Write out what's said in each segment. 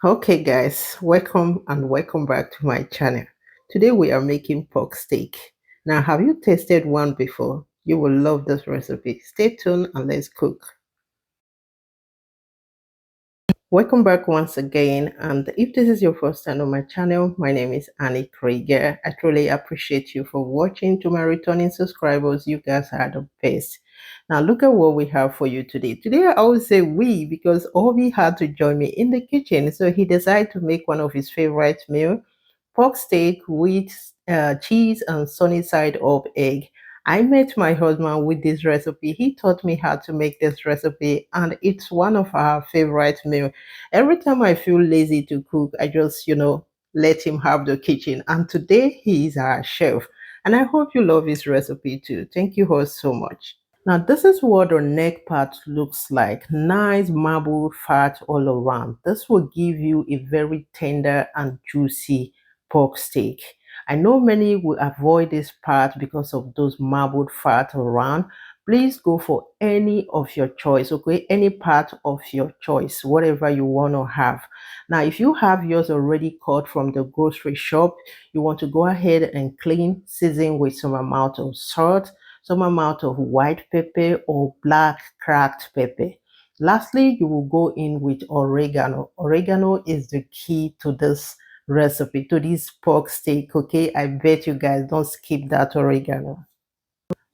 Okay, guys, welcome and welcome back to my channel. Today we are making pork steak. Now, have you tasted one before? You will love this recipe. Stay tuned and let's cook. Welcome back once again. And if this is your first time on my channel, my name is Annie Krieger. I truly appreciate you for watching. To my returning subscribers, you guys are the best. Now, look at what we have for you today. Today, I always say we because Obi had to join me in the kitchen. So he decided to make one of his favorite meals, pork steak with cheese and sunny side up egg. I met my husband with this recipe. He taught me how to make this recipe, and it's one of our favorite meals. Every time I feel lazy to cook, I just, let him have the kitchen. And today he is our chef. And I hope you love his recipe too. Thank you all so much. Now, this is what the neck part looks like. Nice marbled fat all around. This will give you a very tender and juicy pork steak. I know many will avoid this part because of those marbled fat around. Please go for any of your choice, okay? Any part of your choice, whatever you want to have. Now, if you have yours already cut from the grocery shop, you want to go ahead and clean, season with some amount of salt, some amount of white pepper or black cracked pepper. Lastly, you will go in with oregano. Oregano is the key to this recipe, to this pork steak, okay? I bet you guys don't skip that oregano.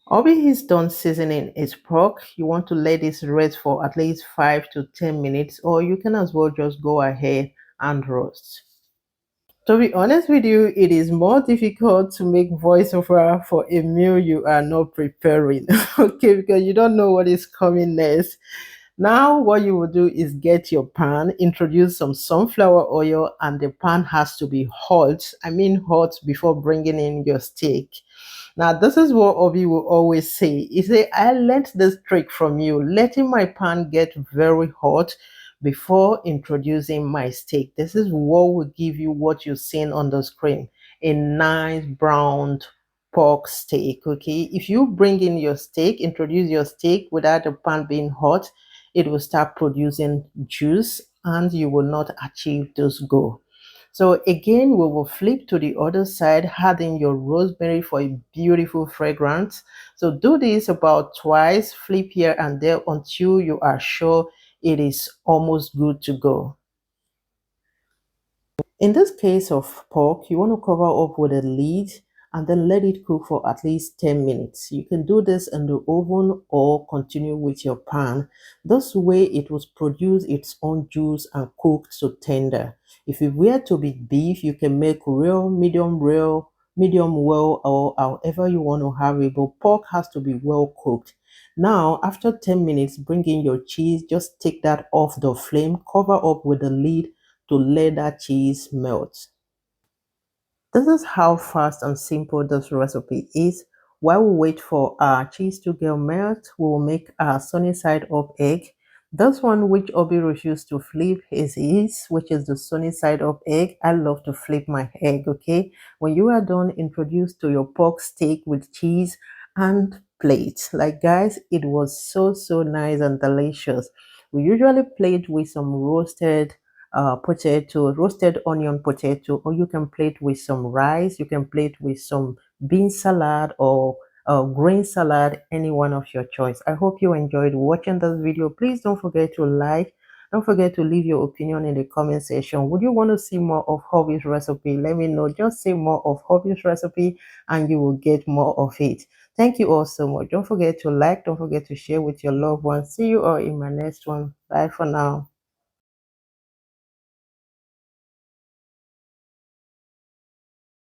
After he's done seasoning his pork, you want to let this rest for at least 5 to 10 minutes, or you can as well just go ahead and roast. To be honest with you, it is more difficult to make voiceover for a meal you are not preparing, okay, because you don't know what is coming next. Now, what you will do is get your pan, introduce some sunflower oil, and the pan has to be hot. I mean, hot before bringing in your steak. Now, this is what Obi will always say. He say, I learned this trick from you, letting my pan get very hot before introducing my steak. This is what will give you what you're seeing on the screen, a nice browned pork steak. Okay, if you bring in your steak, introduce your steak without the pan being hot, it will start producing juice and you will not achieve those goals. So again, we will flip to the other side, adding your rosemary for a beautiful fragrance. So do this about twice, flip here and there until you are sure it is almost good to go. In this case of pork, you want to cover up with a lid and then let it cook for at least 10 minutes. You can do this in the oven or continue with your pan. This way it will produce its own juice and cook to tender. If it were to be beef, you can make real, medium well, or however you want to have it, but pork has to be well cooked. Now, after 10 minutes, bring in your cheese. Just take that off the flame, cover up with the lid to let that cheese melt. This is how fast and simple this recipe is. While we wait for our cheese to get melt, we will make our sunny side up egg. This one which Obi refused to flip is his, which is the sunny side up egg. I love to flip my egg, okay? When you are done, introduce to your pork steak with cheese and plate. Like guys, it was so nice and delicious. We usually plate with some roasted potato, roasted onion potato, or you can plate with some rice, you can plate with some bean salad or green salad, any one of your choice. I hope you enjoyed watching this video. Please don't forget to like, don't forget to leave your opinion in the comment section. Would you want to see more of hobby's recipe? Let me know. Just say more of hobby's recipe and you will get more of it. Thank you all so much. Don't forget to like, don't forget to share with your loved ones. See you all in my next one. Bye for now.